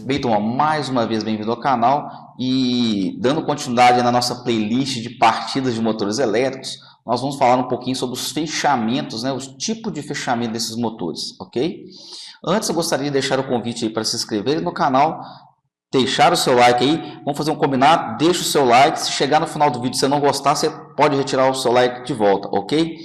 Bem, turma, mais uma vez bem-vindo ao canal e dando continuidade na nossa playlist de partidas de motores elétricos, nós vamos falar um pouquinho sobre os fechamentos, né, os tipos de fechamento desses motores, ok? Antes eu gostaria de deixar o convite aí para se inscrever no canal, deixar o seu like aí, vamos fazer um combinado, deixa o seu like, se chegar no final do vídeo e você não gostar, você pode retirar o seu like de volta, ok?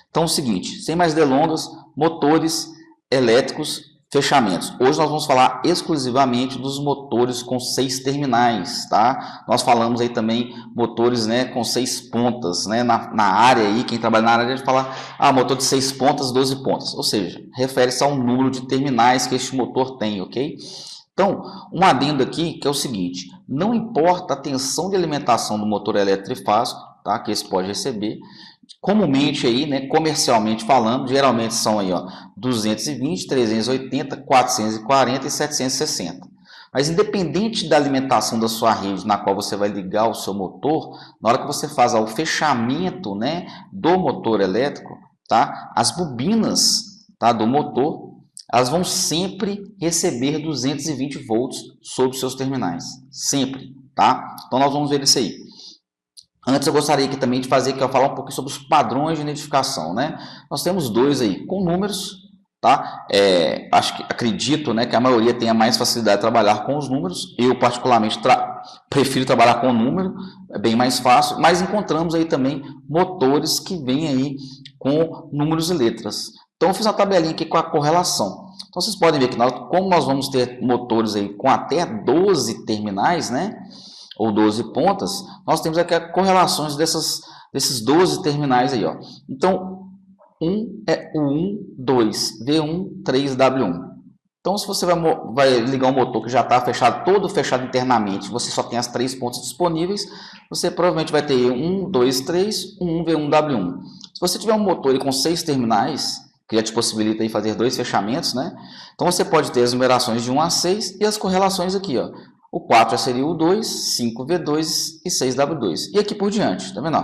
Então é o seguinte, sem mais delongas, motores elétricos, fechamentos. Hoje nós vamos falar exclusivamente dos motores com 6 terminais, tá? Nós falamos aí também motores, né, com 6 pontas, né? Na área aí, quem trabalha na área, a gente fala, motor de 6 pontas, 12 pontas. Ou seja, refere-se ao número de terminais que este motor tem, ok? Então, um adendo aqui que é o seguinte, não importa a tensão de alimentação do motor elétrico trifásico, tá? Que esse pode receber, comumente aí, né, comercialmente falando, geralmente são aí, ó, 220, 380, 440 e 760. Mas independente da alimentação da sua rede na qual você vai ligar o seu motor, na hora que você faz o fechamento, né, do motor elétrico, tá? As bobinas, tá, do motor, elas vão sempre receber 220 volts sobre os seus terminais, sempre, tá? Então nós vamos ver isso aí. Antes eu gostaria aqui também de fazer, que eu falar um pouquinho sobre os padrões de identificação, né? Nós temos dois aí com números, tá? Acredito, né, que a maioria tenha mais facilidade de trabalhar com os números. Eu particularmente prefiro trabalhar com o número, é bem mais fácil. Mas encontramos aí também motores que vêm aí com números e letras. Então eu fiz uma tabelinha aqui com a correlação. Então vocês podem ver que como nós vamos ter motores aí com até 12 terminais, né? Ou 12 pontas, nós temos aqui as correlações desses 12 terminais aí, ó. Então, 1 é o 1, 2, V1, 3, W1. Então, se você vai ligar um motor que já está fechado, todo fechado internamente, você só tem as 3 pontas disponíveis, você provavelmente vai ter 1, 2, 3, 1, V1, W1. Se você tiver um motor aí com 6 terminais, que já te possibilita aí fazer 2 fechamentos, né? Então, você pode ter as numerações de 1 a 6 e as correlações aqui, ó. O 4 seria o 2, 5V2 e 6W2. E aqui por diante, tá vendo?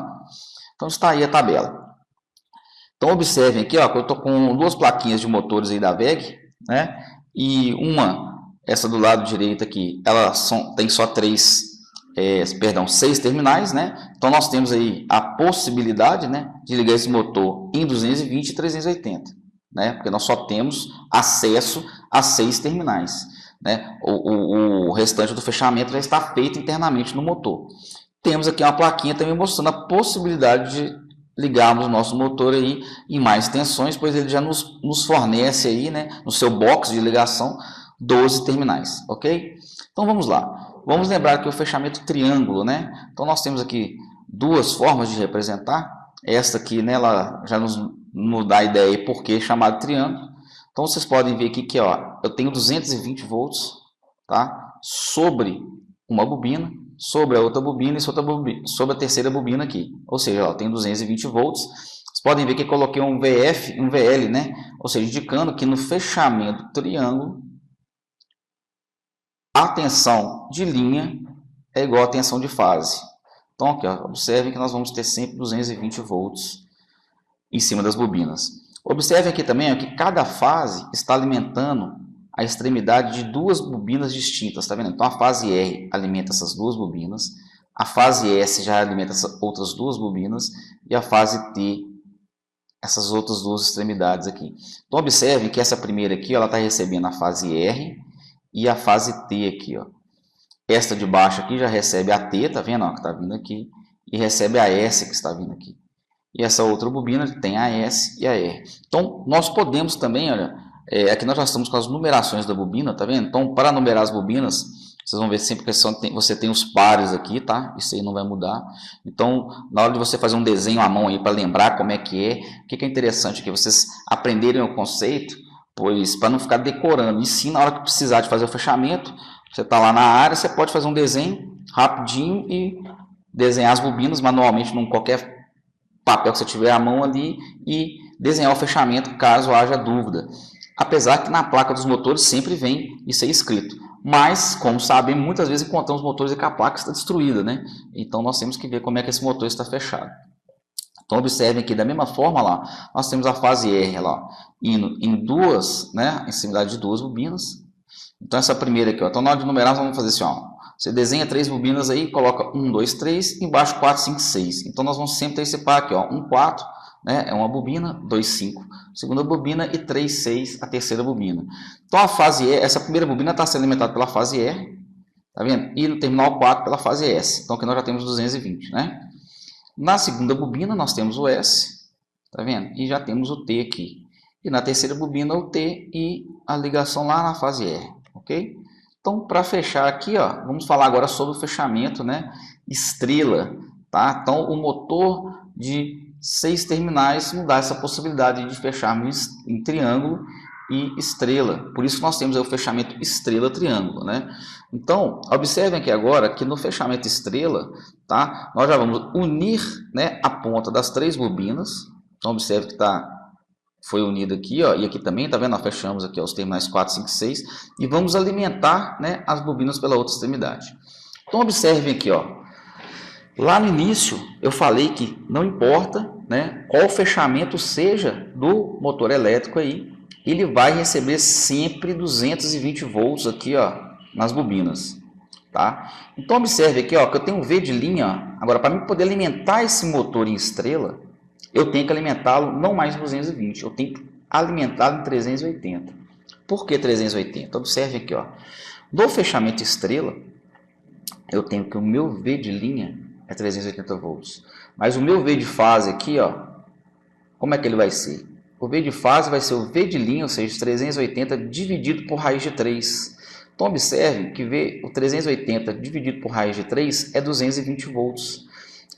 Então está aí a tabela. Então observem aqui, ó, que eu estou com duas plaquinhas de motores aí da WEG, né? E essa do lado direito aqui, tem só 6 terminais, né? Então nós temos aí a possibilidade, né, de ligar esse motor em 220 e 380, né? Porque nós só temos acesso a 6 terminais. Né? O restante do fechamento já está feito internamente no motor. Temos aqui uma plaquinha também mostrando a possibilidade de ligarmos o nosso motor aí em mais tensões, pois ele já nos fornece aí, né, no seu box de ligação 12 terminais, ok? Então vamos lá. Vamos lembrar que o fechamento triângulo, né? Então nós temos aqui duas formas de representar. Esta aqui, né, ela já nos dá a ideia aí por que é chamado triângulo. Então, vocês podem ver aqui que, ó, eu tenho 220 volts, tá? Sobre uma bobina, sobre a outra bobina e sobre a terceira bobina aqui. Ou seja, ó, eu tenho 220 volts. Vocês podem ver que eu coloquei um VF, um VL, né? Ou seja, indicando que no fechamento triângulo, a tensão de linha é igual à tensão de fase. Então, aqui, ó, observem que nós vamos ter sempre 220 volts em cima das bobinas. Observe aqui também que cada fase está alimentando a extremidade de duas bobinas distintas, tá vendo? Então a fase R alimenta essas duas bobinas, a fase S já alimenta essas outras duas bobinas e a fase T essas outras duas extremidades aqui. Então observe que essa primeira aqui, ela está recebendo a fase R e a fase T aqui, ó. Esta de baixo aqui já recebe a T, tá vendo? Ó, que está vindo aqui, e recebe a S que está vindo aqui. E essa outra bobina tem a S e a R. Então, nós podemos também, olha, aqui nós já estamos com as numerações da bobina, tá vendo? Então, para numerar as bobinas, vocês vão ver sempre que você tem os pares aqui, tá? Isso aí não vai mudar. Então, na hora de você fazer um desenho à mão aí para lembrar como é, o que é interessante aqui, vocês aprenderem o conceito, pois para não ficar decorando, e sim na hora que precisar de fazer o fechamento, você está lá na área, você pode fazer um desenho rapidinho e desenhar as bobinas manualmente num qualquer papel que você tiver à mão ali e desenhar o fechamento caso haja dúvida. Apesar que na placa dos motores sempre vem isso aí escrito. Mas, como sabem, muitas vezes encontramos motores que a placa está destruída, né? Então nós temos que ver como é que esse motor está fechado. Então observem aqui, da mesma forma lá, nós temos a fase R lá, indo em duas, né, extremidade de duas bobinas, Então, essa primeira aqui, ó. Então, na hora de numerar, nós vamos fazer assim, ó. Você desenha 3 bobinas aí, coloca 1, 2, 3, embaixo 4, 5, 6. Então, nós vamos sempre ter esse par aqui, ó. 1, 4, né? É uma bobina, 2, 5, segunda bobina e 3, 6, a terceira bobina. Então, a fase E, essa primeira bobina está sendo alimentada pela fase E, tá vendo? E no terminal 4 pela fase S. Então, aqui nós já temos 220, né? Na segunda bobina, nós temos o S, tá vendo? E já temos o T aqui. E na terceira bobina, o T e a ligação lá na fase R, ok? Então, para fechar aqui, ó, vamos falar agora sobre o fechamento, né? Estrela, tá? Então, o motor de 6 terminais nos dá essa possibilidade de fecharmos em triângulo e estrela. Por isso, nós temos aí o fechamento estrela-triângulo, né? Então, observem aqui agora que no fechamento estrela, tá? Nós já vamos unir, né, a ponta das 3 bobinas. Então, observe que foi unido aqui, ó, e aqui também, tá vendo? Nós fechamos aqui ó, os terminais 4, 5, 6 e vamos alimentar, né, as bobinas pela outra extremidade. Então, observem aqui, ó. Lá no início, eu falei que não importa, né, qual fechamento seja do motor elétrico aí, ele vai receber sempre 220 volts aqui, ó, nas bobinas, tá? Então, observe aqui, ó, que eu tenho um V de linha, ó. Agora, para mim poder alimentar esse motor em estrela, eu tenho que alimentá-lo não mais em 220, eu tenho que alimentá-lo em 380. Por que 380? Observe aqui, ó. No fechamento estrela, eu tenho que o meu V de linha é 380 volts. Mas o meu V de fase aqui, ó, como é que ele vai ser? O V de fase vai ser o V de linha, ou seja, 380 dividido por raiz de 3. Então, observe que o 380 dividido por raiz de 3 é 220 volts.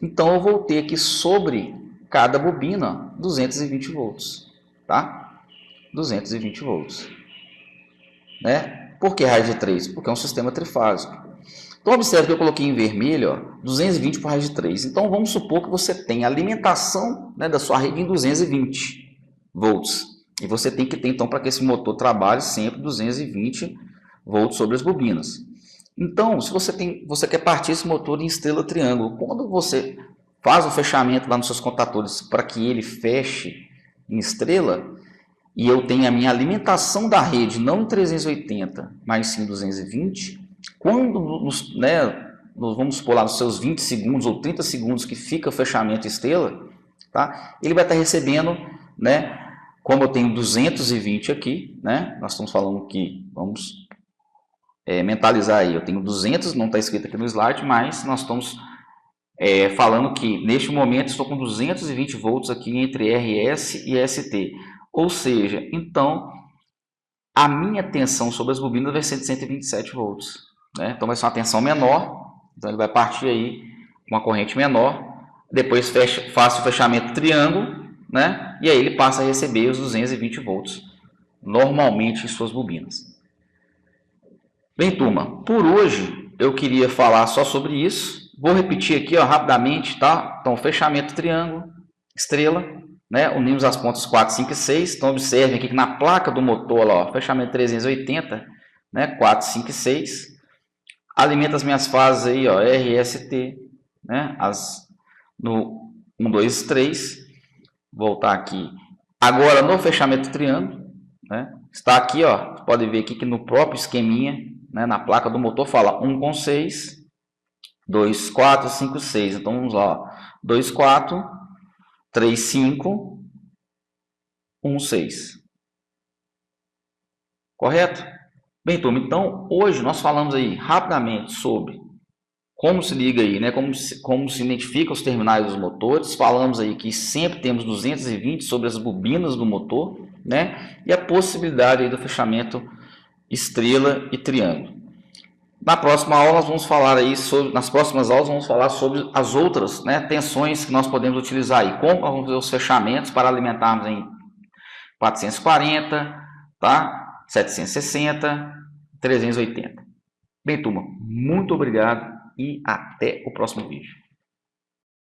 Então, eu vou ter aqui sobre cada bobina 220 volts, tá? 220 volts. Né? Por que raiz de 3? Porque é um sistema trifásico. Então, observe que eu coloquei em vermelho, ó, 220 por raiz de 3. Então, vamos supor que você tem a alimentação, né, da sua rede em 220 volts. E você tem que ter, então, para que esse motor trabalhe sempre 220 volts sobre as bobinas. Então, se você quer partir esse motor em estrela-triângulo, quando você faz o fechamento lá nos seus contatores para que ele feche em estrela, e eu tenho a minha alimentação da rede não em 380, mas sim 220, quando nós vamos supor lá nos seus 20 segundos ou 30 segundos que fica o fechamento estrela, tá? Ele vai estar recebendo, né, como eu tenho 220 aqui, né, nós estamos falando que, vamos mentalizar aí, eu tenho 200, não está escrito aqui no slide, mas nós estamos falando que neste momento estou com 220 volts aqui entre RS e ST. Ou seja, então a minha tensão sobre as bobinas vai ser de 127 volts. Né? Então vai ser uma tensão menor, então ele vai partir aí com uma corrente menor, depois faço o fechamento triângulo, né? E aí ele passa a receber os 220 volts normalmente em suas bobinas. Bem, turma, por hoje eu queria falar só sobre isso. Vou repetir aqui ó, rapidamente, tá? Então, fechamento triângulo, estrela, né? Unimos as pontas 4, 5 e 6. Então, observem aqui que na placa do motor, ó, fechamento 380, né? 4, 5 e 6. Alimenta as minhas fases aí, ó, R, S, T, né? No 1, 2, 3. Voltar aqui. Agora, no fechamento triângulo, né? Está aqui, ó, pode ver aqui que no próprio esqueminha, né, na placa do motor fala 1 com 6, 2, 4, 5, 6. Então, vamos lá, ó. 2, 4, 3, 5, 1, 6. Correto? Bem, turma, então, hoje nós falamos aí rapidamente sobre como se liga aí, né? Como se identifica os terminais dos motores. Falamos aí que sempre temos 220 sobre as bobinas do motor, né? E a possibilidade aí do fechamento estrela e triângulo. Na próxima aula nós vamos falar aí sobre, nas próximas aulas vamos falar sobre as outras, né, tensões que nós podemos utilizar aí, como vamos fazer os fechamentos para alimentarmos em 440, tá? 760, 380. Bem, turma, muito obrigado e até o próximo vídeo.